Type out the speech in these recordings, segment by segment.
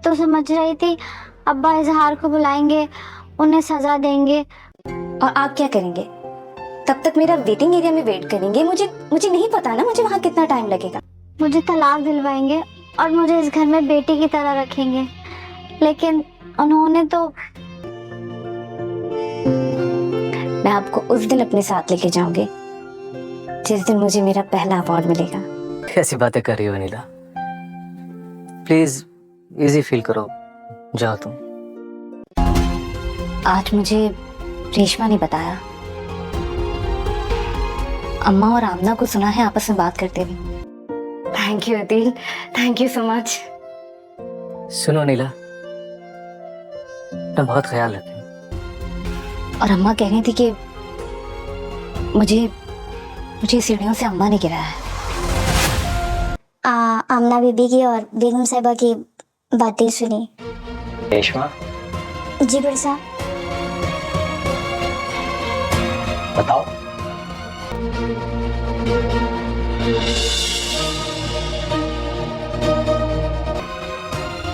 तो समझ रही थी अब्बा इजहार को बुलाएंगे, उन्हें सजा देंगे। और आप क्या करेंगे? तब तक मेरा वेटिंग एरिया में वेट करेंगे। मुझे नहीं पता ना मुझे वहाँ कितना टाइम लगेगा। मुझे तलाक दिलवाएंगे और मुझे इस घर में बेटी की तरह रखेंगे, लेकिन उन्होंने तो। मैं आपको उस दिन अपने साथ लेके जाऊंगी जिस दिन मुझे मेरा पहला अवार्ड मिलेगा। कैसी बातें कर रही हो अनिला? प्लीज इजी फील करो, जाओ तुम। आज मुझे रेशमा ने बताया, अम्मा और आमना को सुना है आपस में बात करते हुए। Thank you Adil, thank you so much. सुनो अनिला, अपना बहुत ख्याल रखें। और अम्मा कह रही थी कि मुझे सीढ़ियों से अम्मा ने गिराया है। आमना बीबी की और बेगम साहिबा की बातें सुनी। रेशमा जी बड़े साहब। बताओ।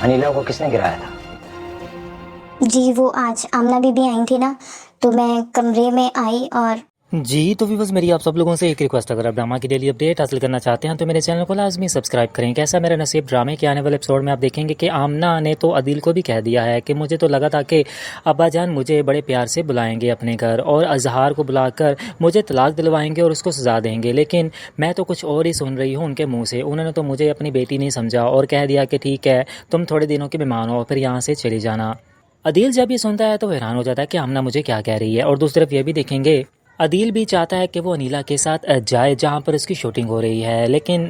अनिला को किसने गिराया था? जी वो आज आमना बीबी आई थी ना, तो मैं कमरे में आई और जी तो व्यूअर्स, मेरी आप सब लोगों से एक रिक्वेस्ट, अगर आप ड्रामा की डेली अपडेट हासिल करना चाहते हैं तो मेरे चैनल को लाजमी सब्सक्राइब करें। कैसा मेरा नसीब ड्रामे के आने वाले एपिसोड में आप देखेंगे कि आमना ने तो अदिल को भी कह दिया है कि मुझे तो लगा था कि अब्बा जान मुझे बड़े प्यार से बुलाएंगे अपने घर और अजहार को बुलाकर मुझे तलाक दिलवाएंगे और उसको सजा देंगे, लेकिन मैं तो कुछ और ही सुन रही हूँ उनके मुँह से। उन्होंने तो मुझे अपनी बेटी नहीं समझा और कह दिया कि ठीक है तुम थोड़े दिनों के मेहमान हो, फिर यहाँ से चली जाना। अदिल जब ये सुनता है तो हैरान हो जाता है कि आमना मुझे क्या कह रही है। और दूसरी तरफ ये भी देखेंगे अदिल भी चाहता है कि वो अनिला के साथ जाए जहाँ पर उसकी शूटिंग हो रही है, लेकिन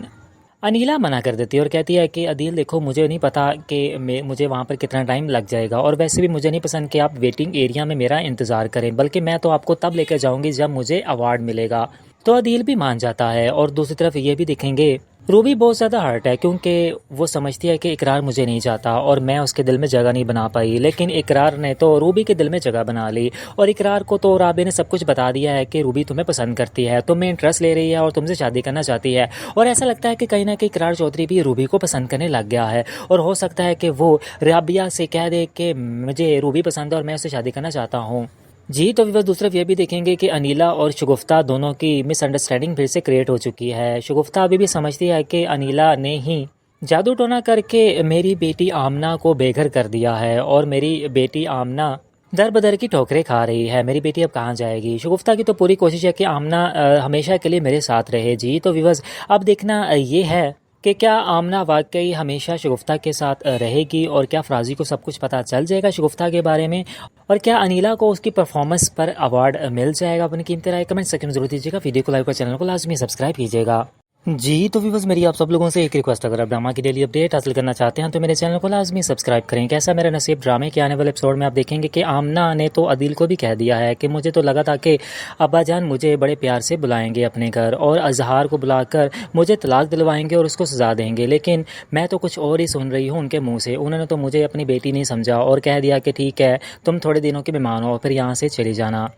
अनिला मना कर देती है और कहती है कि अदिल देखो मुझे नहीं पता कि मुझे वहाँ पर कितना टाइम लग जाएगा, और वैसे भी मुझे नहीं पसंद कि आप वेटिंग एरिया में मेरा इंतज़ार करें, बल्कि मैं तो आपको तब लेकर जाऊँगी जब मुझे अवार्ड मिलेगा। तो अदिल भी मान जाता है। और दूसरी तरफ ये भी देखेंगे रूबी बहुत ज़्यादा हर्ट है क्योंकि वो समझती है कि इकरार मुझे नहीं चाहता और मैं उसके दिल में जगह नहीं बना पाई, लेकिन इकरार ने तो रूबी के दिल में जगह बना ली। और इकरार को तो राबे ने सब कुछ बता दिया है कि रूबी तुम्हें पसंद करती है, तुम्हें इंटरेस्ट ले रही है और तुमसे शादी करना चाहती है। और ऐसा लगता है कि कहीं ना कहीं इकरार चौधरी भी रूबी को पसंद करने लग गया है और हो सकता है कि वो राबिया से कह दे कि मुझे रूबी पसंद है और मैं उससे शादी करना चाहता हूँ। जी तो विवाह दूसरी तरफ ये भी देखेंगे कि अनिला और शगुफ्ता दोनों की मिसअंडरस्टैंडिंग फिर से क्रिएट हो चुकी है। शगुफ्ता अभी भी समझती है कि अनिला ने ही जादू टोना करके मेरी बेटी आमना को बेघर कर दिया है और मेरी बेटी आमना दर बदर की ठोकरें खा रही है। मेरी बेटी अब कहाँ जाएगी? शगुफ्ता की तो पूरी कोशिश है कि आमना हमेशा के लिए मेरे साथ रहे। जी तो विवाह अब देखना ये है कि क्या आमना वाकई हमेशा शगुफ्ता के साथ रहेगी और क्या फराजी को सब कुछ पता चल जाएगा शगुफ्ता के बारे में, और क्या अनिला को उसकी परफॉर्मेंस पर अवार्ड मिल जाएगा? अपनी कीमती राय कमेंट सेक्शन में जरूर दीजिएगा। वीडियो को लाइक और चैनल को लाजमी सब्सक्राइब कीजिएगा। जी तो व्यूअर्स, मेरी आप सब लोगों से एक रिक्वेस्ट, अगर आप ड्रामा की डेली अपडेट हासिल करना चाहते हैं तो मेरे चैनल को लाजमी सब्सक्राइब करें। कैसा मेरा नसीब ड्रामे के आने वाले एपिसोड में आप देखेंगे कि आमना ने तो अदिल को भी कह दिया है कि मुझे तो लगा था कि अब्बा जान मुझे बड़े प्यार से बुलाएंगे अपने घर और अजहार को बुलाकर मुझे तलाक दिलवाएंगे और उसको सजा देंगे, लेकिन मैं तो कुछ और ही सुन रही हूँ उनके मुँह से। उन्होंने तो मुझे अपनी बेटी नहीं समझा और कह दिया कि ठीक है तुम थोड़े दिनों के मेहमान हो, फिर यहाँ से चली जाना।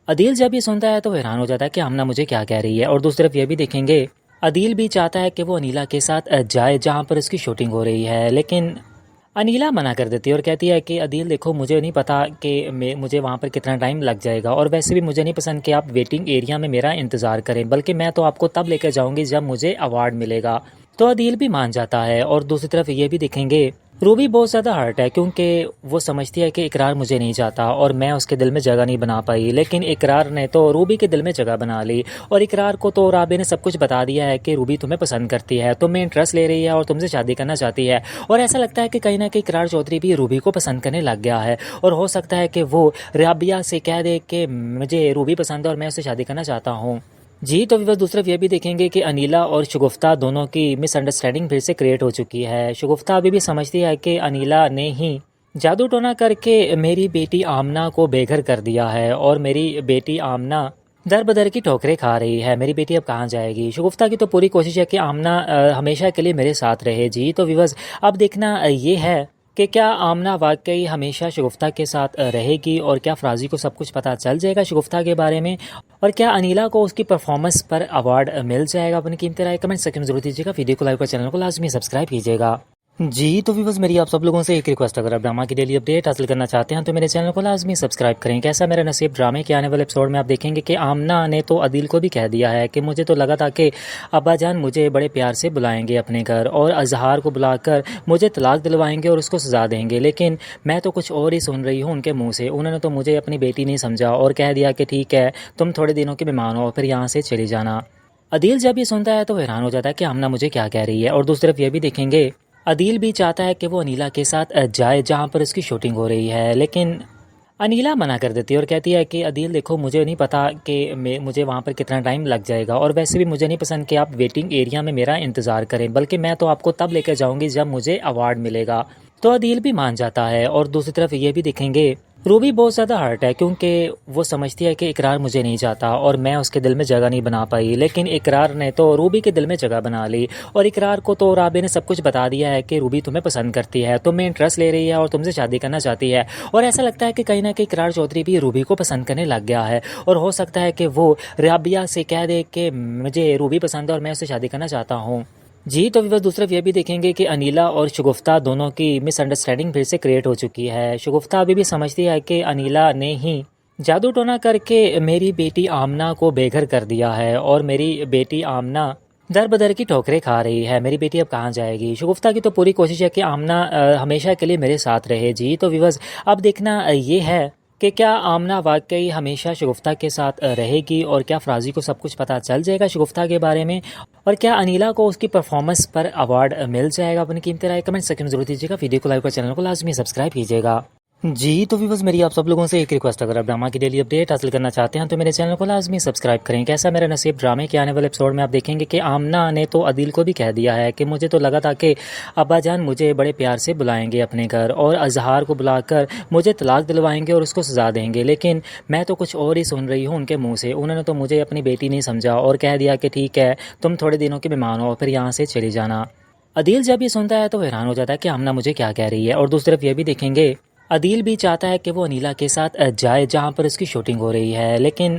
अदिल जब ये सुनता है तो हैरान हो जाता है कि आमना मुझे क्या कह रही है। और दूसरी तरफ ये भी देखेंगे अदिल भी चाहता है कि वो अनिला के साथ जाए जहाँ पर उसकी शूटिंग हो रही है, लेकिन अनिला मना कर देती है और कहती है कि अदिल देखो मुझे नहीं पता कि मुझे वहाँ पर कितना टाइम लग जाएगा, और वैसे भी मुझे नहीं पसंद कि आप वेटिंग एरिया में मेरा इंतज़ार करें, बल्कि मैं तो आपको तब लेकर जाऊँगी जब मुझे अवार्ड मिलेगा। तो अदिल भी मान जाता है। और दूसरी तरफ ये भी देखेंगे रूबी बहुत ज़्यादा हर्ट है क्योंकि वो समझती है कि इकरार मुझे नहीं चाहता और मैं उसके दिल में जगह नहीं बना पाई, लेकिन इकरार ने तो रूबी के दिल में जगह बना ली। और इकरार को तो राबे ने सब कुछ बता दिया है कि रूबी तुम्हें पसंद करती है, तुम्हें इंटरेस्ट ले रही है और तुमसे शादी करना चाहती है। और ऐसा लगता है कि कहीं ना कहीं इकरार चौधरी भी रूबी को पसंद करने लग गया है और हो सकता है कि वो राबिया से कह दे कि मुझे रूबी पसंद है और मैं उससे शादी करना चाहता हूँ। जी तो विवाह दूसरा ये भी देखेंगे कि अनिला और शगुफ्ता दोनों की मिसअंडरस्टैंडिंग फिर से क्रिएट हो चुकी है। शगुफ्ता अभी भी समझती है कि अनिला ने ही जादू टोना करके मेरी बेटी आमना को बेघर कर दिया है और मेरी बेटी आमना दर बदर की ठोकरें खा रही है। मेरी बेटी अब कहाँ जाएगी? शगुफ्ता की तो पूरी कोशिश है कि आमना हमेशा के लिए मेरे साथ रहे। जी तो विवाह अब देखना ये है कि क्या आमना वाकई हमेशा शगुफ्ता के साथ रहेगी और क्या फराजी को सब कुछ पता चल जाएगा शगुफ्ता के बारे में, और क्या अनिला को उसकी परफॉर्मेंस पर अवार्ड मिल जाएगा? अपनी कीमती राय कमेंट सेक्शन में जरूर दीजिएगा। वीडियो को लाइक और चैनल को लाजमी सब्सक्राइब कीजिएगा। जी तो व्यूअर्स, मेरी आप सब लोगों से एक रिक्वेस्ट, अगर आप ड्रामा की डेली अपडेट हासिल करना चाहते हैं तो मेरे चैनल को लाजमी सब्सक्राइब करें। कैसा मेरा नसीब ड्रामे के आने वाले एपिसोड में आप देखेंगे कि आमना ने तो अदील को भी कह दिया है कि मुझे तो लगा था कि अब्बा जान मुझे बड़े प्यार से बुलाएंगे अपने घर और अजहार को बुलाकर मुझे तलाक दिलवाएंगे और उसको सजा देंगे, लेकिन मैं तो कुछ और ही सुन रही हूँ उनके मुँह से। उन्होंने तो मुझे अपनी बेटी नहीं समझा और कह दिया कि ठीक है, तुम थोड़े दिनों के मेहमान हो, फिर यहाँ से चली जाना। अदील जब ये सुनता है तो हैरान हो जाता है कि आमना मुझे क्या कह रही है। और दूसरी तरफ ये भी देखेंगे, अदील भी चाहता है कि वो अनीला के साथ जाए जहाँ पर उसकी शूटिंग हो रही है, लेकिन अनीला मना कर देती है और कहती है कि अदील देखो, मुझे नहीं पता कि मुझे वहाँ पर कितना टाइम लग जाएगा और वैसे भी मुझे नहीं पसंद कि आप वेटिंग एरिया में मेरा इंतज़ार करें, बल्कि मैं तो आपको तब लेकर जाऊँगी जब मुझे अवार्ड मिलेगा। तो अदील भी मान जाता है। और दूसरी तरफ ये भी देखेंगे, रूबी बहुत ज़्यादा हर्ट है क्योंकि वो समझती है कि इकरार मुझे नहीं चाहता और मैं उसके दिल में जगह नहीं बना पाई, लेकिन इकरार ने तो रूबी के दिल में जगह बना ली। और इकरार को तो राबे ने सब कुछ बता दिया है कि रूबी तुम्हें पसंद करती है, तुम्हें इंटरेस्ट ले रही है और तुमसे शादी करना चाहती है। और ऐसा लगता है कि कहीं ना कहीं इकरार चौधरी भी रूबी को पसंद करने लग गया है और हो सकता है कि वो राबिया से कह दे कि मुझे रूबी पसंद है और मैं उससे शादी करना चाहता हूँ। जी तो विवश दूसरी तरफ ये भी देखेंगे कि अनीला और शगुफ्ता दोनों की मिसअंडरस्टैंडिंग फिर से क्रिएट हो चुकी है। शगुफ्ता अभी भी समझती है कि अनीला ने ही जादू टोना करके मेरी बेटी आमना को बेघर कर दिया है और मेरी बेटी आमना दर बदर की ठोकरें खा रही है। मेरी बेटी अब कहाँ जाएगी। शगुफ्ता की तो पूरी कोशिश है कि आमना हमेशा के लिए मेरे साथ रहे। जी तो विवश अब देखना ये है कि क्या आमना वाकई हमेशा शगुफ्ता के साथ रहेगी और क्या फराजी को सब कुछ पता चल जाएगा शगुफ्ता के बारे में, और क्या अनीला को उसकी परफॉर्मेंस पर अवार्ड मिल जाएगा। अपनी कीमती राय कमेंट सेक्शन में जरूर दीजिएगा। वीडियो को लाइक और चैनल को लाजमी सब्सक्राइब कीजिएगा। जी तो व्यूअर्स, मेरी आप सब लोगों से एक रिक्वेस्ट, अगर आप ड्रामा की डेली अपडेट हासिल करना चाहते हैं तो मेरे चैनल को लाजमी सब्सक्राइब करें। कैसा मेरा नसीब ड्रामे के आने वाले एपिसोड में आप देखेंगे कि आमना ने तो अदील को भी कह दिया है कि मुझे तो लगा था कि अब्बा जान मुझे बड़े प्यार से बुलाएंगे अपने घर और अजहार को बुलाकर मुझे तलाक दिलवाएंगे और उसको सजा देंगे, लेकिन मैं तो कुछ और ही सुन रही हूँ उनके मुँह से। उन्होंने तो मुझे अपनी बेटी नहीं समझा और कह दिया कि ठीक है, तुम थोड़े दिनों के मेहमान हो, फिर यहाँ से चली जाना। अदील जब ये सुनता है तो हैरान हो जाता है कि आमना मुझे क्या कह रही है। और दूसरी तरफ ये भी देखेंगे, अदील भी चाहता है कि वो अनीला के साथ जाए जहाँ पर उसकी शूटिंग हो रही है, लेकिन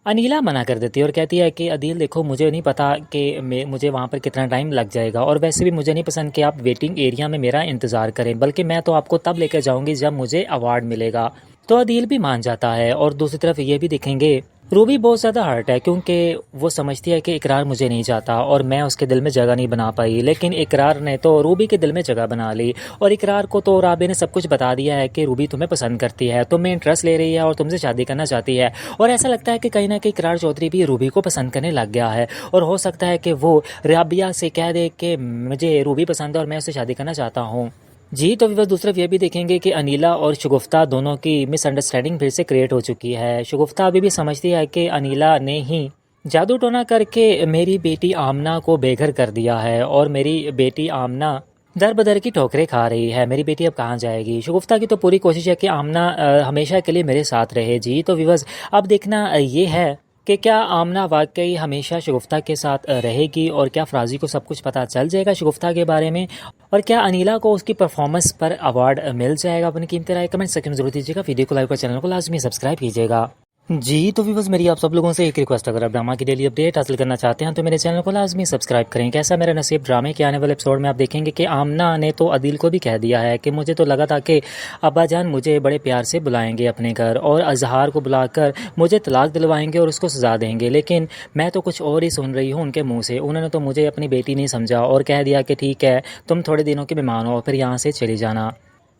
अनीला मना कर देती है और कहती है कि अदील देखो, मुझे नहीं पता कि मुझे वहाँ पर कितना टाइम लग जाएगा और वैसे भी मुझे नहीं पसंद कि आप वेटिंग एरिया में मेरा इंतज़ार करें, बल्कि मैं तो आपको तब लेकर जाऊँगी जब मुझे अवार्ड मिलेगा। तो अदील भी मान जाता है। और दूसरी तरफ ये भी देखेंगे, रूबी बहुत ज़्यादा हर्ट है क्योंकि वो समझती है कि इकरार मुझे नहीं चाहता और मैं उसके दिल में जगह नहीं बना पाई, लेकिन इकरार ने तो रूबी के दिल में जगह बना ली। और इकरार को तो राबे ने सब कुछ बता दिया है कि रूबी तुम्हें पसंद करती है, तुम्हें इंटरेस्ट ले रही है और तुमसे शादी करना चाहती है। और ऐसा लगता है कि कहीं ना कहीं इकरार चौधरी भी रूबी को पसंद करने लग गया है और हो सकता है कि वो राबिया से कह दे कि मुझे रूबी पसंद है और मैं उससे शादी करना चाहता हूँ। जी तो विवश दूसरी तरफ ये भी देखेंगे कि अनीला और शगुफ्ता दोनों की मिसअंडरस्टैंडिंग फिर से क्रिएट हो चुकी है। शगुफ्ता अभी भी समझती है कि अनीला ने ही जादू टोना करके मेरी बेटी आमना को बेघर कर दिया है और मेरी बेटी आमना दर बदर की ठोकरें खा रही है। मेरी बेटी अब कहाँ जाएगी। शगुफ्ता की तो पूरी कोशिश है कि आमना हमेशा के लिए मेरे साथ रहे। जी तो विवश अब देखना ये है कि क्या आमना वाकई हमेशा शगुफ्ता के साथ रहेगी और क्या फराजी को सब कुछ पता चल जाएगा शगुफ्ता के बारे में, और क्या अनीला को उसकी परफॉर्मेंस पर अवार्ड मिल जाएगा। अपनी कीमती राय कमेंट सेक्शन में जरूर दीजिएगा। वीडियो को लाइक और चैनल को लाजमी सब्सक्राइब कीजिएगा। जी तो व्यूअर्स, मेरी आप सब लोगों से एक रिक्वेस्ट, अगर आप ड्रामा की डेली अपडेट हासिल करना चाहते हैं तो मेरे चैनल को लाजमी सब्सक्राइब करें। कैसा मेरा नसीब ड्रामे के आने वाले एपिसोड में आप देखेंगे कि आमना ने तो अदील को भी कह दिया है कि मुझे तो लगा था कि अब्बा जान मुझे बड़े प्यार से बुलाएंगे अपने घर और अजहार को बुलाकर मुझे तलाक दिलवाएंगे और उसको सजा देंगे, लेकिन मैं तो कुछ और ही सुन रही हूँ उनके मुँह से। उन्होंने तो मुझे अपनी बेटी नहीं समझा और कह दिया कि ठीक है, तुम थोड़े दिनों के मेहमान हो, फिर यहाँ से चली जाना।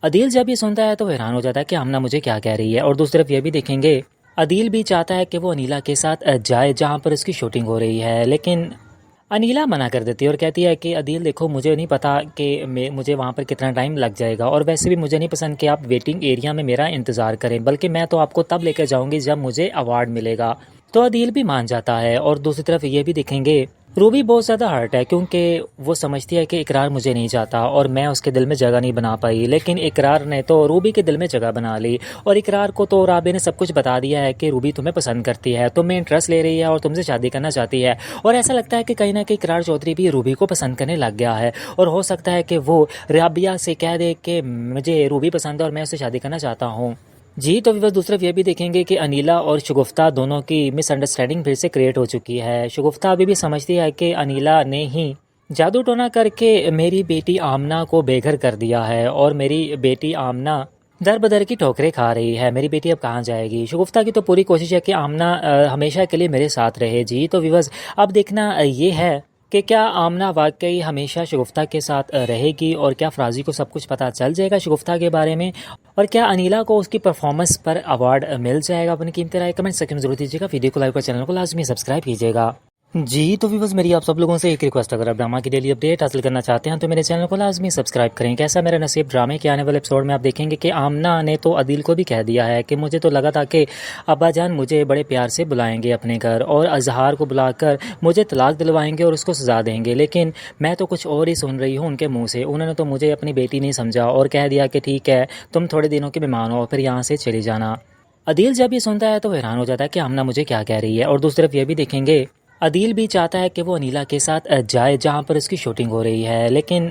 अदील जब ये सुनता है तो हैरान हो जाता है कि आमना मुझे क्या कह रही है। और दूसरी तरफ ये भी देखेंगे, अदील भी चाहता है कि वो अनीला के साथ जाए जहाँ पर उसकी शूटिंग हो रही है, लेकिन अनीला मना कर देती है और कहती है कि अदील देखो, मुझे नहीं पता कि मुझे वहाँ पर कितना टाइम लग जाएगा और वैसे भी मुझे नहीं पसंद कि आप वेटिंग एरिया में मेरा इंतज़ार करें, बल्कि मैं तो आपको तब लेकर जाऊँगी जब मुझे अवार्ड मिलेगा। तो अदील भी मान जाता है। और दूसरी तरफ ये भी देखेंगे, रूबी बहुत ज़्यादा हर्ट है क्योंकि वो समझती है कि इकरार मुझे नहीं चाहता और मैं उसके दिल में जगह नहीं बना पाई, लेकिन इकरार ने तो रूबी के दिल में जगह बना ली। और इकरार को तो राबे ने सब कुछ बता दिया है कि रूबी तुम्हें पसंद करती है, तुम्हें इंटरेस्ट ले रही है और तुमसे शादी करना चाहती है। और ऐसा लगता है कि कहीं ना कहीं इकरार चौधरी भी रूबी को पसंद करने लग गया है और हो सकता है कि वो राबिया से कह दे कि मुझे रूबी पसंद है और मैं उससे शादी करना चाहता हूँ। जी तो विवश दूसरी तरफ ये भी देखेंगे कि अनीला और शगुफ्ता दोनों की मिसअंडरस्टैंडिंग फिर से क्रिएट हो चुकी है। शगुफ्ता अभी भी समझती है कि अनीला ने ही जादू टोना करके मेरी बेटी आमना को बेघर कर दिया है और मेरी बेटी आमना दर बदर की ठोकरें खा रही है। मेरी बेटी अब कहाँ जाएगी। शगुफ्ता की तो पूरी कोशिश है कि आमना हमेशा के लिए मेरे साथ रहे जी। तो व्यूअर्स अब देखना ये है कि क्या आमना वाकई हमेशा शगुफ्ता के साथ रहेगी और क्या फराजी को सब कुछ पता चल जाएगा शगुफ्ता के बारे में, और क्या अनीला को उसकी परफॉर्मेंस पर अवार्ड मिल जाएगा। अपनी कीमती राय कमेंट सेक्शन में जरूर दीजिएगा। वीडियो को लाइक और चैनल को लाजमी सब्सक्राइब कीजिएगा जी। तो व्यूअर्स मेरी आप सब लोगों से एक रिक्वेस्ट, अगर आप ड्रामा की डेली अपडेट हासिल करना चाहते हैं तो मेरे चैनल को लाजमी सब्सक्राइब करें। कैसा मेरा नसीब ड्रामे के आने वाले एपिसोड में आप देखेंगे कि आमना ने तो अदील को भी कह दिया है कि मुझे तो लगा था कि अब्बा जान मुझे बड़े प्यार से बुलाएंगे अपने घर और अजहार को बुलाकर मुझे तलाक दिलवाएंगे और उसको सजा देंगे, लेकिन मैं तो कुछ और ही सुन रही हूँ उनके मुँह से। उन्होंने तो मुझे अपनी बेटी नहीं समझा और कह दिया कि ठीक है तुम थोड़े दिनों के मेहमान हो, फिर यहाँ से चली जाना। अदील जब ये सुनता है तो हैरान हो जाता है कि आमना मुझे क्या कह रही है। और दूसरी तरफ ये भी देखेंगे अदील भी चाहता है कि वो अनीला के साथ जाए जहाँ पर उसकी शूटिंग हो रही है, लेकिन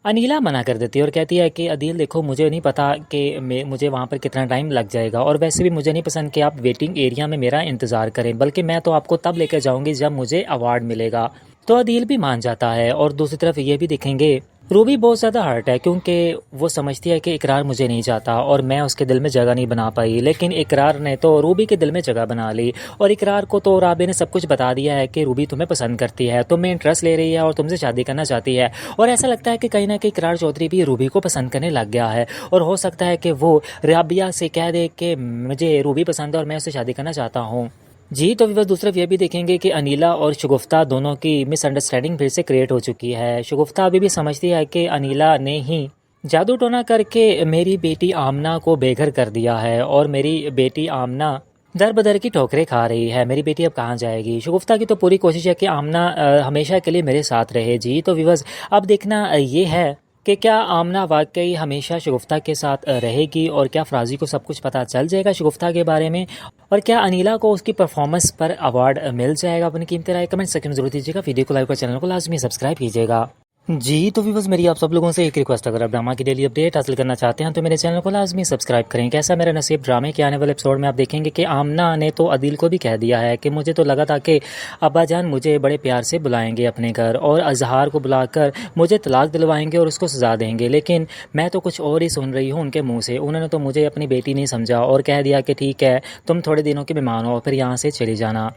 अनीला मना कर देती है और कहती है कि अदील देखो मुझे नहीं पता कि मुझे वहाँ पर कितना टाइम लग जाएगा और वैसे भी मुझे नहीं पसंद कि आप वेटिंग एरिया में मेरा इंतज़ार करें, बल्कि मैं तो आपको तब लेकर जाऊँगी जब मुझे अवार्ड मिलेगा। तो अदील भी मान जाता है। और दूसरी तरफ ये भी देखेंगे रूबी बहुत ज़्यादा हर्ट है क्योंकि वो समझती है कि इकरार मुझे नहीं चाहता और मैं उसके दिल में जगह नहीं बना पाई, लेकिन इकरार ने तो रूबी के दिल में जगह बना ली और इकरार को तो राबे ने सब कुछ बता दिया है कि रूबी तुम्हें पसंद करती है, तुम्हें इंटरेस्ट ले रही है और तुमसे शादी करना चाहती है। और ऐसा लगता है कि कहीं ना कहीं इकरार चौधरी भी रूबी को पसंद करने लग गया है और हो सकता है कि वो राबिया से कह दे कि मुझे रूबी पसंद है और मैं उससे शादी करना चाहता हूँ जी। तो विवाह दूसरी तरफ ये भी देखेंगे कि अनीला और शगुफ्ता दोनों की मिसअंडरस्टैंडिंग फिर से क्रिएट हो चुकी है। शगुफ्ता अभी भी समझती है कि अनीला ने ही जादू टोना करके मेरी बेटी आमना को बेघर कर दिया है और मेरी बेटी आमना दर बदर की ठोकरें खा रही है। मेरी बेटी अब कहाँ जाएगी। शगुफ्ता की तो पूरी कोशिश है कि आमना हमेशा के लिए मेरे साथ रहे जी। तो विवाह अब देखना ये है कि क्या आमना वाकई हमेशा शगुफ्ता के साथ रहेगी और क्या फराजी को सब कुछ पता चल जाएगा शगुफ्ता के बारे में, और क्या अनीला को उसकी परफॉर्मेंस पर अवार्ड मिल जाएगा। अपनी कीमती राय कमेंट सेक्शन में जरूर दीजिएगा। वीडियो को लाइक और चैनल को लाजमी सब्सक्राइब कीजिएगा जी। तो व्यूअर्स मेरी आप सब लोगों से एक रिक्वेस्ट, अगर आप ड्रामा की डेली अपडेट हासिल करना चाहते हैं तो मेरे चैनल को लाजमी सब्सक्राइब करें। कैसा मेरा नसीब ड्रामे के आने वाले एपिसोड में आप देखेंगे कि आमना ने तो अदील को भी कह दिया है कि मुझे तो लगा था कि अब्बा जान मुझे बड़े प्यार से बुलाएंगे अपने घर और अजहार को बुलाकर मुझे तलाक दिलवाएंगे और उसको सजा देंगे, लेकिन मैं तो कुछ और ही सुन रही हूँ उनके मुँह से। उन्होंने तो मुझे अपनी बेटी नहीं समझा और कह दिया कि ठीक है तुम थोड़े दिनों के मेहमान हो, फिर यहाँ से चली जाना।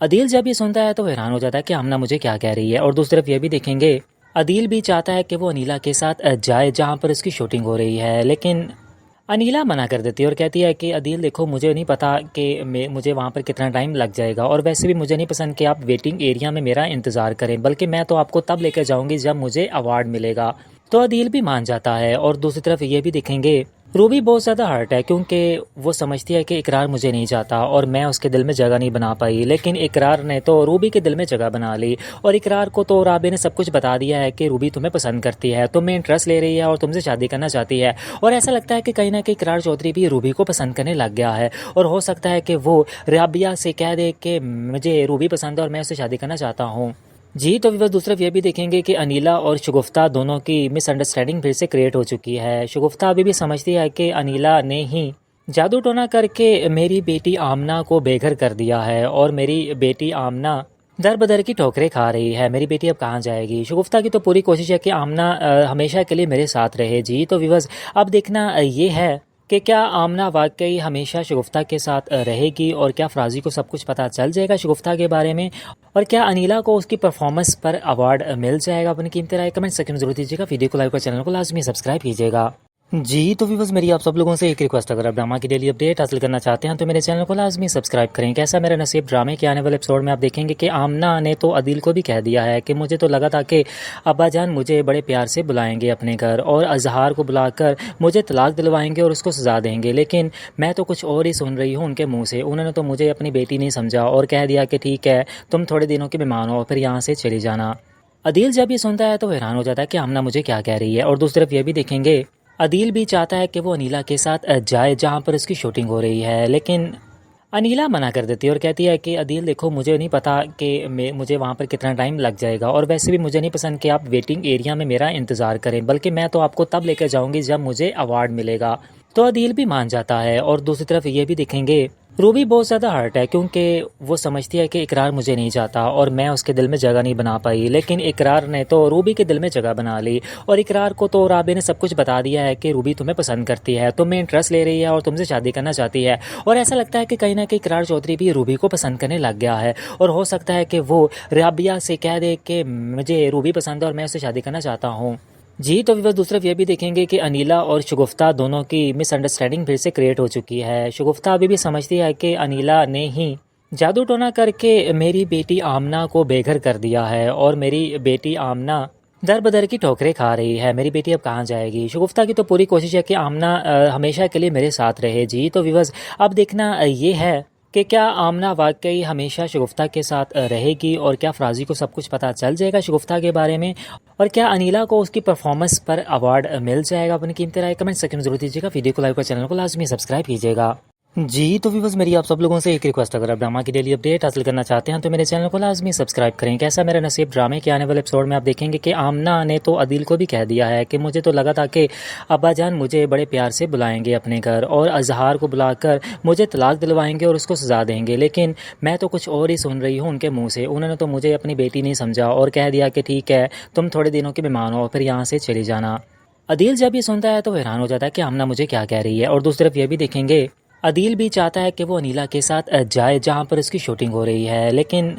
अदील जब ये सुनता है तो हैरान हो जाता है कि आमना मुझे क्या कह रही है। और दूसरी तरफ ये भी देखेंगे अदील भी चाहता है कि वो अनीला के साथ जाए जहाँ पर उसकी शूटिंग हो रही है, लेकिन अनीला मना कर देती है और कहती है कि अदील देखो मुझे नहीं पता कि मुझे वहाँ पर कितना टाइम लग जाएगा और वैसे भी मुझे नहीं पसंद कि आप वेटिंग एरिया में मेरा इंतज़ार करें, बल्कि मैं तो आपको तब लेकर जाऊँगी जब मुझे अवार्ड मिलेगा। तो अदील भी मान जाता है। और दूसरी तरफ ये भी देखेंगे रूबी बहुत ज़्यादा हर्ट है क्योंकि वो समझती है कि इकरार मुझे नहीं चाहता और मैं उसके दिल में जगह नहीं बना पाई, लेकिन इकरार ने तो रूबी के दिल में जगह बना ली और इकरार को तो राबे ने सब कुछ बता दिया है कि रूबी तुम्हें पसंद करती है, तुम्हें इंटरेस्ट ले रही है और तुमसे शादी करना चाहती है। और ऐसा लगता है कि कहीं ना कहीं इकरार चौधरी भी रूबी को पसंद करने लग गया है और हो सकता है कि वो राबिया से कह दे कि मुझे रूबी पसंद है और मैं उससे शादी करना चाहता हूँ जी। तो विवाह दूसरा ये भी देखेंगे कि अनीला और शगुफ्ता दोनों की मिसअंडरस्टैंडिंग फिर से क्रिएट हो चुकी है। शगुफ्ता अभी भी समझती है कि अनीला ने ही जादू टोना करके मेरी बेटी आमना को बेघर कर दिया है और मेरी बेटी आमना दर बदर की ठोकरें खा रही है। मेरी बेटी अब कहाँ जाएगी। शगुफ्ता की तो पूरी कोशिश है कि आमना हमेशा के लिए मेरे साथ रहे जी। तो विवाह अब देखना ये है कि क्या आमना वाकई हमेशा शगुफ्ता के साथ रहेगी और क्या फराजी को सब कुछ पता चल जाएगा शगुफ्ता के बारे में, और क्या अनीला को उसकी परफॉर्मेंस पर अवार्ड मिल जाएगा। अपनी कीमती राय कमेंट सेक्शन में जरूर दीजिएगा। वीडियो को लाइक और चैनल को लाजमी सब्सक्राइब कीजिएगा जी। तो व्यूअर्स मेरी आप सब लोगों से एक रिक्वेस्ट, अगर आप ड्रामा की डेली अपडेट हासिल करना चाहते हैं तो मेरे चैनल को लाजमी सब्सक्राइब करें। कैसा मेरा नसीब ड्रामे के आने वाले एपिसोड में आप देखेंगे कि आमना ने तो अदील को भी कह दिया है कि मुझे तो लगा था कि अब्बा जान मुझे बड़े प्यार से बुलाएंगे अपने घर और अजहार को बुलाकर मुझे तलाक दिलवाएंगे और उसको सजा देंगे, लेकिन मैं तो कुछ और ही सुन रही हूँ उनके मुँह से। उन्होंने तो मुझे अपनी बेटी नहीं समझा और कह दिया कि ठीक है तुम थोड़े दिनों के मेहमान हो, फिर यहाँ से चली जाना। अदील जब ये सुनता है तो हैरान हो जाता है कि आमना मुझे क्या कह रही है। और दूसरी तरफ ये भी देखेंगे अदील भी चाहता है कि वो अनीला के साथ जाए जहाँ पर उसकी शूटिंग हो रही है, लेकिन अनीला मना कर देती है और कहती है कि अदील देखो मुझे नहीं पता कि मुझे वहाँ पर कितना टाइम लग जाएगा और वैसे भी मुझे नहीं पसंद कि आप वेटिंग एरिया में मेरा इंतज़ार करें, बल्कि मैं तो आपको तब लेकर जाऊँगी जब मुझे अवार्ड मिलेगा। तो अदील भी मान जाता है। और दूसरी तरफ ये भी देखेंगे रूबी बहुत ज़्यादा हर्ट है क्योंकि वो समझती है कि इकरार मुझे नहीं चाहता और मैं उसके दिल में जगह नहीं बना पाई, लेकिन इकरार ने तो रूबी के दिल में जगह बना ली। और इकरार को तो राबे ने सब कुछ बता दिया है कि रूबी तुम्हें पसंद करती है, तुम्हें इंटरेस्ट ले रही है और तुमसे शादी करना चाहती है। और ऐसा लगता है कि कहीं ना कहीं इकरार चौधरी भी रूबी को पसंद करने लग गया है और हो सकता है कि वो राबिया से कह दे कि मुझे रूबी पसंद है और मैं उससे शादी करना चाहता हूँ। जी तो व्यूअर्स दूसरी तरफ ये भी देखेंगे कि अनीला और शगुफ्ता दोनों की मिसअंडरस्टैंडिंग फिर से क्रिएट हो चुकी है। शगुफ्ता अभी भी समझती है कि अनीला ने ही जादू टोना करके मेरी बेटी आमना को बेघर कर दिया है और मेरी बेटी आमना दर बदर की ठोकरें खा रही है। मेरी बेटी अब कहाँ जाएगी। शगुफ्ता की तो पूरी कोशिश है कि आमना हमेशा के लिए मेरे साथ रहे। जी तो व्यूअर्स अब देखना ये है कि क्या आमना वाकई हमेशा शगुफ्ता के साथ रहेगी और क्या फराजी को सब कुछ पता चल जाएगा शगुफ्ता के बारे में, और क्या अनीला को उसकी परफॉर्मेंस पर अवार्ड मिल जाएगा। अपनी कीमती राय कमेंट सेक्शन में जरूर दीजिएगा। वीडियो को लाइक और चैनल को लाजमी सब्सक्राइब कीजिएगा। जी तो व्यूअर्स मेरी आप सब लोगों से एक रिक्वेस्ट, अगर आप ड्रामा की डेली अपडेट हासिल करना चाहते हैं तो मेरे चैनल को लाजमी सब्सक्राइब करें। कैसा मेरा नसीब ड्रामे के आने वाले एपिसोड में आप देखेंगे कि आमना ने तो अदिल को भी कह दिया है कि मुझे तो लगा था कि अब्बा जान मुझे बड़े प्यार से बुलाएंगे अपने घर और अजहार को बुलाकर मुझे तलाक दिलवाएंगे और उसको सजा देंगे, लेकिन मैं तो कुछ और ही सुन रही हूँ उनके मुँह से। उन्होंने तो मुझे अपनी बेटी नहीं समझा और कह दिया कि ठीक है तुम थोड़े दिनों के मेहमान हो फिर यहाँ से चली जाना। अदिल जब ये सुनता है तो हैरान हो जाता है कि आमना मुझे क्या कह रही है। और दूसरी तरफ ये भी देखेंगे अदील भी चाहता है कि वो अनीला के साथ जाए जहाँ पर उसकी शूटिंग हो रही है, लेकिन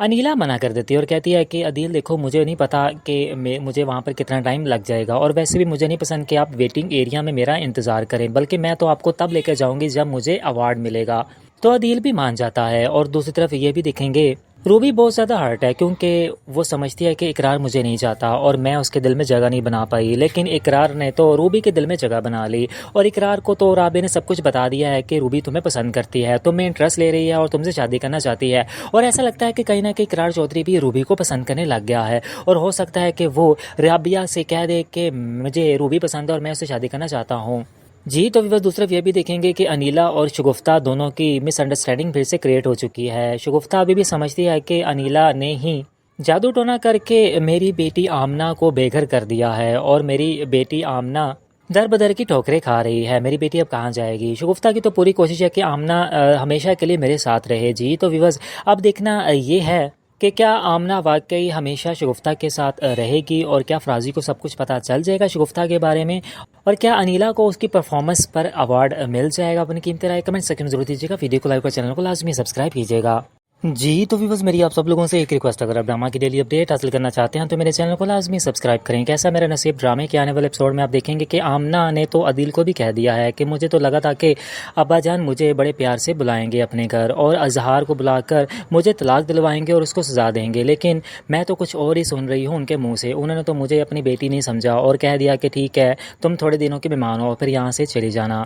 अनीला मना कर देती है और कहती है कि अदील देखो मुझे नहीं पता कि मुझे वहाँ पर कितना टाइम लग जाएगा और वैसे भी मुझे नहीं पसंद कि आप वेटिंग एरिया में मेरा इंतज़ार करें, बल्कि मैं तो आपको तब लेकर जाऊँगी जब मुझे अवार्ड मिलेगा। तो अदील भी मान जाता है। और दूसरी तरफ ये भी देखेंगे रूबी बहुत ज़्यादा हर्ट है क्योंकि वो समझती है कि इकरार मुझे नहीं चाहता और मैं उसके दिल में जगह नहीं बना पाई, लेकिन इकरार ने तो रूबी के दिल में जगह बना ली। और इकरार को तो राबे ने सब कुछ बता दिया है कि रूबी तुम्हें पसंद करती है, तुम्हें इंटरेस्ट ले रही है और तुमसे शादी करना चाहती है। और ऐसा लगता है कि कहीं ना कहीं इकरार चौधरी भी रूबी को पसंद करने लग गया है और हो सकता है कि वो राबिया से कह दे कि मुझे रूबी पसंद है और मैं उससे शादी करना चाहता हूँ। जी तो व्यूअर्स दूसरी तरफ ये भी देखेंगे कि अनीला और शगुफ्ता दोनों की मिसअंडरस्टैंडिंग फिर से क्रिएट हो चुकी है। शगुफ्ता अभी भी समझती है कि अनीला ने ही जादू टोना करके मेरी बेटी आमना को बेघर कर दिया है और मेरी बेटी आमना दर बदर की ठोकरें खा रही है। मेरी बेटी अब कहाँ जाएगी। शगुफ्ता की तो पूरी कोशिश है कि आमना हमेशा के लिए मेरे साथ रहे। जी तो व्यूअर्स अब देखना ये है कि क्या आमना वाकई हमेशा शगुफ्ता के साथ रहेगी और क्या फराजी को सब कुछ पता चल जाएगा शगुफ्ता के बारे में, और क्या अनीला को उसकी परफॉर्मेंस पर अवार्ड मिल जाएगा। अपनी कीमती राय कमेंट सेक्शन में जरूर दीजिएगा। वीडियो को लाइक और चैनल को लाजमी सब्सक्राइब कीजिएगा। जी तो व्यूअर्स मेरी आप सब लोगों से एक रिक्वेस्ट, अगर आप ड्रामा की डेली अपडेट हासिल करना चाहते हैं तो मेरे चैनल को लाजमी सब्सक्राइब करें। कैसा मेरा नसीब ड्रामे के आने वाले एपिसोड में आप देखेंगे कि आमना ने तो अदिल को भी कह दिया है कि मुझे तो लगा था कि अब्बा जान मुझे बड़े प्यार से बुलाएंगे अपने घर और अजहार को बुलाकर मुझे तलाक दिलवाएंगे और उसको सजा देंगे, लेकिन मैं तो कुछ और ही सुन रही हूँ उनके मुँह से। उन्होंने तो मुझे अपनी बेटी नहीं समझा और कह दिया कि ठीक है तुम थोड़े दिनों के मेहमान हो फिर यहाँ से चली जाना।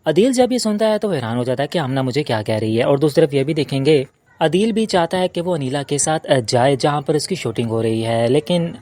अदील जब ये सुनता है तो हैरान हो जाता है कि आमना मुझे क्या कह रही है। और दूसरी तरफ ये भी देखेंगे अदील भी चाहता है कि वो अनीला के साथ जाए जहाँ पर उसकी शूटिंग हो रही है, लेकिन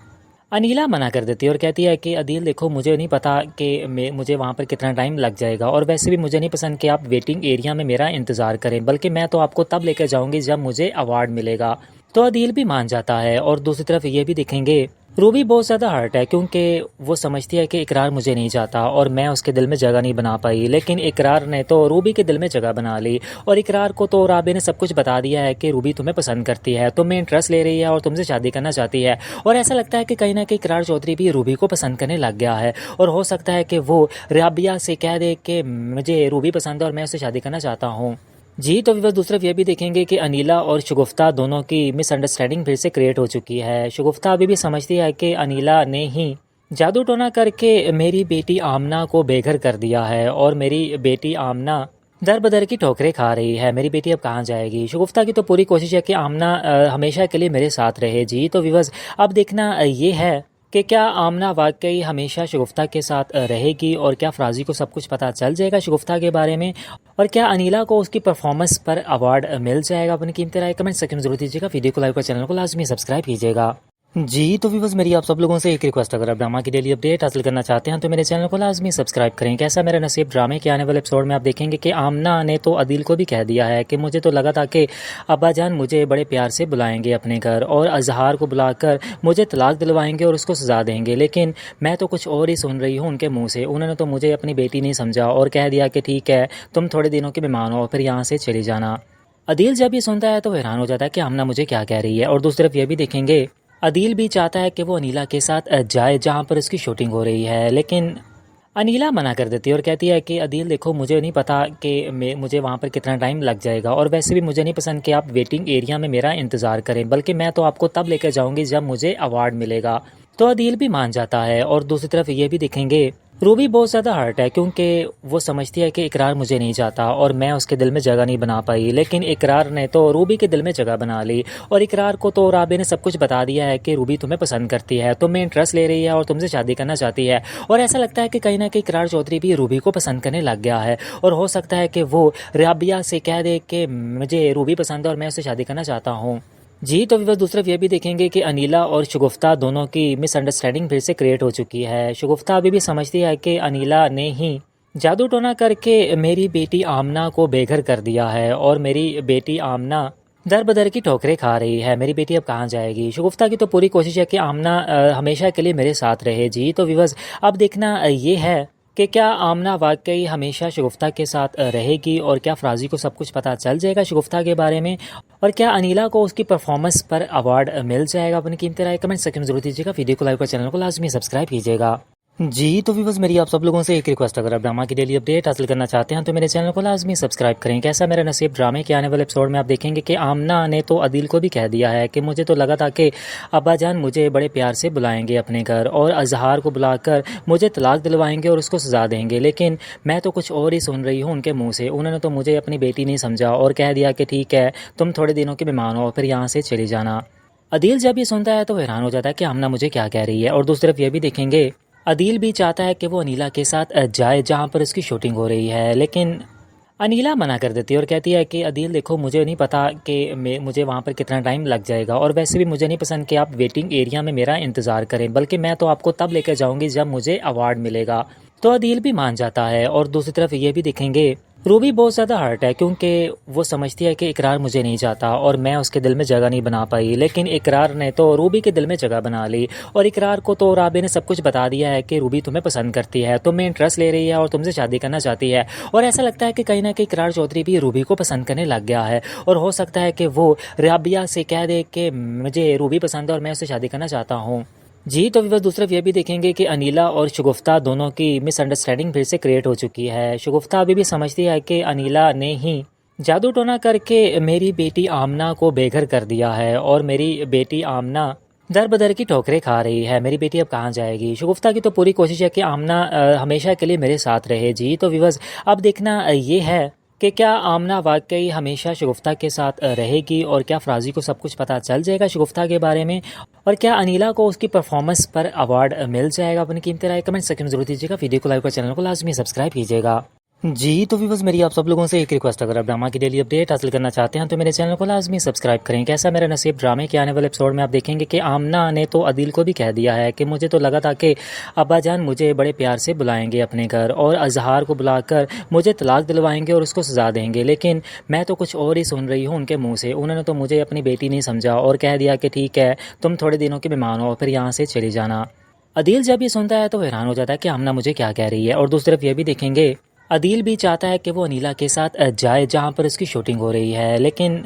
अनीला मना कर देती है और कहती है कि अदील देखो मुझे नहीं पता कि मुझे वहाँ पर कितना टाइम लग जाएगा और वैसे भी मुझे नहीं पसंद कि आप वेटिंग एरिया में मेरा इंतज़ार करें, बल्कि मैं तो आपको तब लेकर जाऊँगी जब मुझे अवार्ड मिलेगा। तो अदील भी मान जाता है। और दूसरी तरफ ये भी देखेंगे रूबी बहुत ज़्यादा हर्ट है क्योंकि वो समझती है कि इकरार मुझे नहीं चाहता और मैं उसके दिल में जगह नहीं बना पाई, लेकिन इकरार ने तो रूबी के दिल में जगह बना ली। और इकरार को तो राबे ने सब कुछ बता दिया है कि रूबी तुम्हें पसंद करती है, तुम्हें इंटरेस्ट ले रही है और तुमसे शादी करना चाहती है। और ऐसा लगता है कि कहीं ना कहीं इकरार चौधरी भी रूबी को पसंद करने लग गया है और हो सकता है कि वो राबिया से कह दे कि मुझे रूबी पसंद है और मैं उससे शादी करना चाहता हूँ। जी तो व्यूअर्स दूसरी तरफ ये भी देखेंगे कि अनीला और शगुफ्ता दोनों की मिसअंडरस्टैंडिंग फिर से क्रिएट हो चुकी है। शगुफ्ता अभी भी समझती है कि अनीला ने ही जादू टोना करके मेरी बेटी आमना को बेघर कर दिया है और मेरी बेटी आमना दर बदर की ठोकरें खा रही है। मेरी बेटी अब कहाँ जाएगी। शगुफ्ता की तो पूरी कोशिश है कि आमना हमेशा के लिए मेरे साथ रहे। जी तो व्यूअर्स अब देखना ये है कि क्या आमना वाकई हमेशा शगुफ्ता के साथ रहेगी और क्या फराजी को सब कुछ पता चल जाएगा शगुफ्ता के बारे में, और क्या अनीला को उसकी परफॉर्मेंस पर अवार्ड मिल जाएगा। अपनी कीमती राय कमेंट सेक्शन में जरूर दीजिएगा। वीडियो को लाइक और चैनल को लाजमी सब्सक्राइब कीजिएगा। जी, तो व्यूअर्स मेरी आप सब लोगों से एक रिक्वेस्ट, अगर आप ड्रामा की डेली अपडेट हासिल करना चाहते हैं तो मेरे चैनल को लाजमी सब्सक्राइब करें। कैसा मेरा नसीब ड्रामे के आने वाले एपिसोड में आप देखेंगे कि आमना ने तो अदील को भी कह दिया है कि मुझे तो लगा था कि अब्बाजान मुझे बड़े प्यार से बुलाएंगे अपने घर और अजहार को बुलाकर मुझे तलाक दिलवाएंगे और उसको सजा देंगे, लेकिन मैं तो कुछ और ही सुन रही हूँ उनके मुँह से। उन्होंने तो मुझे अपनी बेटी नहीं समझा और कह दिया कि ठीक है, तुम थोड़े दिनों के मेहमान हो, फिर यहाँ से चली जाना। अदील जब ये सुनता है तो हैरान हो जाता है कि आमना मुझे क्या कह रही है। और दूसरी तरफ ये भी देखेंगे, अदील भी चाहता है कि वो अनीला के साथ जाए जहाँ पर उसकी शूटिंग हो रही है, लेकिन अनीला मना कर देती है और कहती है कि अदील देखो, मुझे नहीं पता कि मुझे वहाँ पर कितना टाइम लग जाएगा, और वैसे भी मुझे नहीं पसंद कि आप वेटिंग एरिया में मेरा इंतज़ार करें, बल्कि मैं तो आपको तब लेकर जाऊँगी जब मुझे अवार्ड मिलेगा। तो अदील भी मान जाता है। और दूसरी तरफ ये भी दिखेंगे, रूबी बहुत ज़्यादा हर्ट है क्योंकि वो समझती है कि इकरार मुझे नहीं चाहता और मैं उसके दिल में जगह नहीं बना पाई, लेकिन इकरार ने तो रूबी के दिल में जगह बना ली। और इकरार को तो राबे ने सब कुछ बता दिया है कि रूबी तुम्हें पसंद करती है, तुम्हें इंटरेस्ट ले रही है और तुमसे शादी करना चाहती है। और ऐसा लगता है कि कहीं ना कहीं इकरार चौधरी भी रूबी को पसंद करने लग गया है, और हो सकता है कि वो राबिया से कह दे कि मुझे रूबी पसंद है और मैं उससे शादी करना चाहता हूँ। जी, तो विवाह दूसरी तरफ ये भी देखेंगे कि अनीला और शगुफ्ता दोनों की मिसअंडरस्टैंडिंग फिर से क्रिएट हो चुकी है। शगुफ्ता अभी भी समझती है कि अनीला ने ही जादू टोना करके मेरी बेटी आमना को बेघर कर दिया है और मेरी बेटी आमना दर बदर की ठोकरें खा रही है। मेरी बेटी अब कहाँ जाएगी। शगुफ्ता की तो पूरी कोशिश है कि आमना हमेशा के लिए मेरे साथ रहे। जी, तो विवाह अब देखना ये है कि क्या आमना वाकई हमेशा शगुफ्ता के साथ रहेगी और क्या फराजी को सब कुछ पता चल जाएगा शगुफ्ता के बारे में, और क्या अनीला को उसकी परफॉर्मेंस पर अवार्ड मिल जाएगा। अपनी कीमती राय कमेंट सेक्शन में जरूर दीजिएगा। वीडियो को लाइक और चैनल को लाजमी सब्सक्राइब कीजिएगा। जी, तो व्यूअर्स मेरी आप सब लोगों से एक रिक्वेस्ट, अगर आप ड्रामा की डेली अपडेट हासिल करना चाहते हैं तो मेरे चैनल को लाजमी सब्सक्राइब करें। कैसा मेरा नसीब ड्रामे के आने वाले एपिसोड में आप देखेंगे कि आमना ने तो अदील को भी कह दिया है कि मुझे तो लगा था कि अब्बाजान मुझे बड़े प्यार से बुलाएंगे अपने घर और अजहार को बुलाकर मुझे तलाक दिलवाएंगे और उसको सजा देंगे, लेकिन मैं तो कुछ और ही सुन रही हूँ उनके मुँह से। उन्होंने तो मुझे अपनी बेटी नहीं समझा और कह दिया कि ठीक है, तुम थोड़े दिनों के मेहमान हो, फिर यहाँ से चली जाना। अदील जब ये सुनता है तो हैरान हो जाता है कि आमना मुझे क्या कह रही है। और दूसरी तरफ ये भी देखेंगे, अदील भी चाहता है कि वो अनीला के साथ जाए जहाँ पर उसकी शूटिंग हो रही है, लेकिन अनीला मना कर देती है और कहती है कि अदील देखो, मुझे नहीं पता कि मुझे वहाँ पर कितना टाइम लग जाएगा, और वैसे भी मुझे नहीं पसंद कि आप वेटिंग एरिया में मेरा इंतज़ार करें, बल्कि मैं तो आपको तब लेकर जाऊँगी जब मुझे अवार्ड मिलेगा। तो अदील भी मान जाता है। और दूसरी तरफ ये भी दिखेंगे, रूबी बहुत ज़्यादा हर्ट है क्योंकि वो समझती है कि इकरार मुझे नहीं चाहता और मैं उसके दिल में जगह नहीं बना पाई, लेकिन इकरार ने तो रूबी के दिल में जगह बना ली। और इकरार को तो राबे ने सब कुछ बता दिया है कि रूबी तुम्हें पसंद करती है, तुम्हें इंटरेस्ट ले रही है और तुमसे शादी करना चाहती है। और ऐसा लगता है कि कहीं ना कहीं इकरार चौधरी भी रूबी को पसंद करने लग गया है, और हो सकता है कि वो राबिया से कह दे कि मुझे रूबी पसंद है और मैं उससे शादी करना चाहता हूँ। जी, तो विवाह दूसरी तरफ ये भी देखेंगे कि अनीला और शगुफ्ता दोनों की मिसअंडरस्टैंडिंग फिर से क्रिएट हो चुकी है। शगुफ्ता अभी भी समझती है कि अनीला ने ही जादू टोना करके मेरी बेटी आमना को बेघर कर दिया है और मेरी बेटी आमना दर बदर की ठोकरें खा रही है। मेरी बेटी अब कहाँ जाएगी। शगुफ्ता की तो पूरी कोशिश है कि आमना हमेशा के लिए मेरे साथ रहे। जी, तो विवाह अब देखना ये है कि क्या आमना वाकई हमेशा शगुफ्ता के साथ रहेगी और क्या फराजी को सब कुछ पता चल जाएगा शगुफ्ता के बारे में, और क्या अनीला को उसकी परफॉर्मेंस पर अवार्ड मिल जाएगा। अपनी कीमती राय कमेंट सेक्शन में जरूर दीजिएगा। वीडियो को लाइक और चैनल को लाजमी सब्सक्राइब कीजिएगा। जी, तो व्यूअर्स मेरी आप सब लोगों से एक रिक्वेस्ट, अगर आप ड्रामा की डेली अपडेट हासिल करना चाहते हैं तो मेरे चैनल को लाजमी सब्सक्राइब करें। कैसा मेरा नसीब ड्रामे के आने वाले एपिसोड में आप देखेंगे कि आमना ने तो अदील को भी कह दिया है कि मुझे तो लगा था कि अब्बाजान मुझे बड़े प्यार से बुलाएंगे अपने घर और अजहार को बुलाकर मुझे तलाक दिलवाएंगे और उसको सजा देंगे, लेकिन मैं तो कुछ और ही सुन रही हूँ उनके मुँह से। उन्होंने तो मुझे अपनी बेटी नहीं समझा और कह दिया कि ठीक है, तुम थोड़े दिनों के मेहमान हो, फिर यहाँ से चली जाना। अदील जब ये सुनता है तो हैरान हो जाता है कि आमना मुझे क्या कह रही है। और दूसरी तरफ ये भी देखेंगे, अदील भी चाहता है कि वो अनीला के साथ जाए जहाँ पर उसकी शूटिंग हो रही है, लेकिन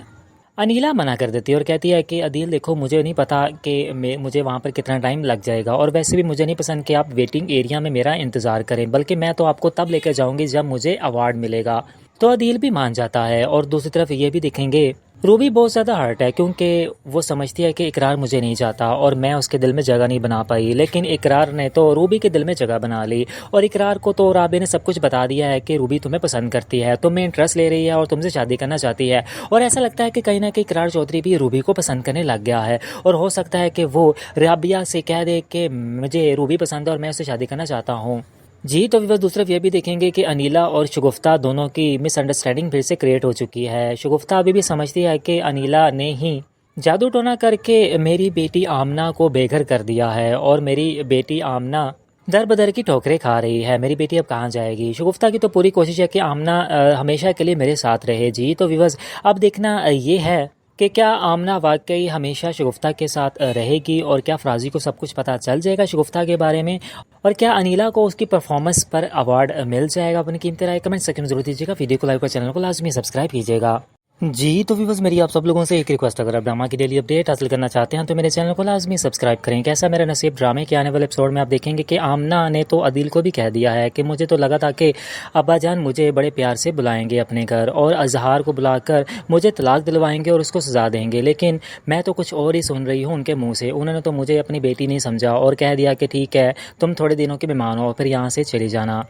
अनीला मना कर देती है और कहती है कि अदील देखो, मुझे नहीं पता कि मुझे वहाँ पर कितना टाइम लग जाएगा, और वैसे भी मुझे नहीं पसंद कि आप वेटिंग एरिया में मेरा इंतज़ार करें, बल्कि मैं तो आपको तब लेकर जाऊँगी जब मुझे अवार्ड मिलेगा। तो अदील भी मान जाता है। और दूसरी तरफ ये भी दिखेंगे, रूबी बहुत ज़्यादा हर्ट है क्योंकि वो समझती है कि इकरार मुझे नहीं चाहता और मैं उसके दिल में जगह नहीं बना पाई, लेकिन इकरार ने तो रूबी के दिल में जगह बना ली। और इकरार को तो राबे ने सब कुछ बता दिया है कि रूबी तुम्हें पसंद करती है, तुम्हें इंटरेस्ट ले रही है और तुमसे शादी करना चाहती है। और ऐसा लगता है कि कहीं ना कहीं इकरार चौधरी भी रूबी को पसंद करने लग गया है, और हो सकता है कि वो राबिया से कह दे कि मुझे रूबी पसंद है और मैं उससे शादी करना चाहता हूँ। जी, तो विवाह दूसरी तरफ ये भी देखेंगे कि अनीला और शगुफ्ता दोनों की मिसअंडरस्टैंडिंग फिर से क्रिएट हो चुकी है। शगुफ्ता अभी भी समझती है कि अनीला ने ही जादू टोना करके मेरी बेटी आमना को बेघर कर दिया है और मेरी बेटी आमना दर बदर की ठोकरें खा रही है। मेरी बेटी अब कहाँ जाएगी। शगुफ्ता की तो पूरी कोशिश है कि आमना हमेशा के लिए मेरे साथ रहे जी। तो व्यूअर्स अब देखना ये है कि क्या आमना वाकई हमेशा शगुफ्ता के साथ रहेगी और क्या फराजी को सब कुछ पता चल जाएगा शगुफ्ता के बारे में, और क्या अनीला को उसकी परफॉर्मेंस पर अवार्ड मिल जाएगा। अपनी कीमती राय कमेंट सेक्शन में जरूर दीजिएगा। वीडियो को लाइक और चैनल को लाजमी सब्सक्राइब कीजिएगा जी। तो व्यूअर्स मेरी आप सब लोगों से एक रिक्वेस्ट, अगर आप ड्रामा की डेली अपडेट हासिल करना चाहते हैं तो मेरे चैनल को लाजमी सब्सक्राइब करें। कैसा मेरा नसीब ड्रामे के आने वाले एपिसोड में आप देखेंगे कि आमना ने तो अदिल को भी कह दिया है कि मुझे तो लगा था कि अब्बा जान मुझे बड़े प्यार से बुलाएंगे अपने घर और अजहार को बुलाकर मुझे तलाक दिलवाएंगे और उसको सजा देंगे, लेकिन मैं तो कुछ और ही सुन रही हूँ उनके मुँह से। उन्होंने तो मुझे अपनी बेटी नहीं समझा और कह दिया कि ठीक है तुम थोड़े दिनों के मेहमान हो, फिर यहाँ से चले जाना।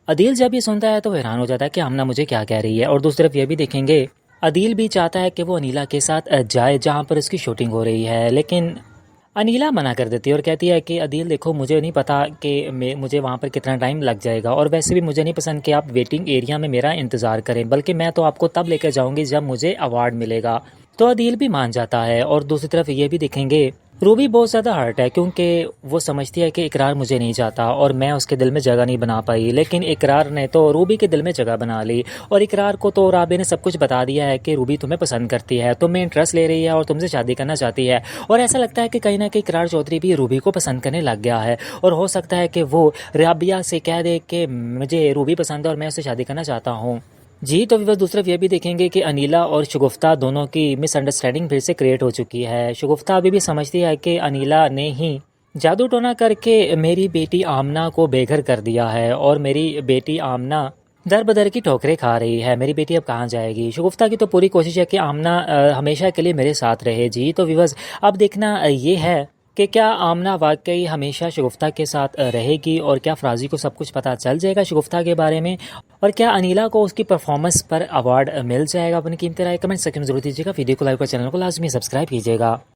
अदिल जब ये सुनता है तो हैरान हो जाता है कि आमना मुझे क्या कह रही है। और दूसरी तरफ ये भी देखेंगे अदील भी चाहता है कि वो अनीला के साथ जाए जहाँ पर उसकी शूटिंग हो रही है, लेकिन अनीला मना कर देती है और कहती है कि अदील देखो मुझे नहीं पता कि मुझे वहाँ पर कितना टाइम लग जाएगा और वैसे भी मुझे नहीं पसंद कि आप वेटिंग एरिया में मेरा इंतज़ार करें, बल्कि मैं तो आपको तब लेकर जाऊँगी जब मुझे अवार्ड मिलेगा। तो अदील भी मान जाता है। और दूसरी तरफ ये भी देखेंगे रूबी बहुत ज़्यादा हर्ट है क्योंकि वो समझती है कि इकरार मुझे नहीं चाहता और मैं उसके दिल में जगह नहीं बना पाई, लेकिन इकरार ने तो रूबी के दिल में जगह बना ली और इकरार को तो राबे ने सब कुछ बता दिया है कि रूबी तुम्हें पसंद करती है, तुम्हें इंटरेस्ट ले रही है और तुमसे शादी करना चाहती है। और ऐसा लगता है कि कहीं ना कहीं इकरार चौधरी भी रूबी को पसंद करने लग गया है और हो सकता है कि वो राबिया से कह दे कि मुझे रूबी पसंद है और मैं उससे शादी करना चाहता हूँ जी। तो बस दूसरी तरफ ये भी देखेंगे कि अनीला और शगुफ्ता दोनों की मिसअंडरस्टैंडिंग फिर से क्रिएट हो चुकी है। शगुफ्ता अभी भी समझती है कि अनीला ने ही जादू टोना करके मेरी बेटी आमना को बेघर कर दिया है और मेरी बेटी आमना दर बदर की ठोकरें खा रही है। मेरी बेटी अब कहाँ जाएगी। शगुफ्ता की तो पूरी कोशिश है कि आमना हमेशा के लिए मेरे साथ रहे जी। तो व्यूअर्स अब देखना ये है कि क्या आमना वाकई हमेशा शगुफ्ता के साथ रहेगी और क्या फराजी को सब कुछ पता चल जाएगा शगुफ्ता के बारे में, और क्या अनीला को उसकी परफॉर्मेंस पर अवार्ड मिल जाएगा। अपनी कीमती राय कमेंट सेक्शन में जरूर दीजिएगा। वीडियो को लाइक और चैनल को लाजमी सब्सक्राइब कीजिएगा।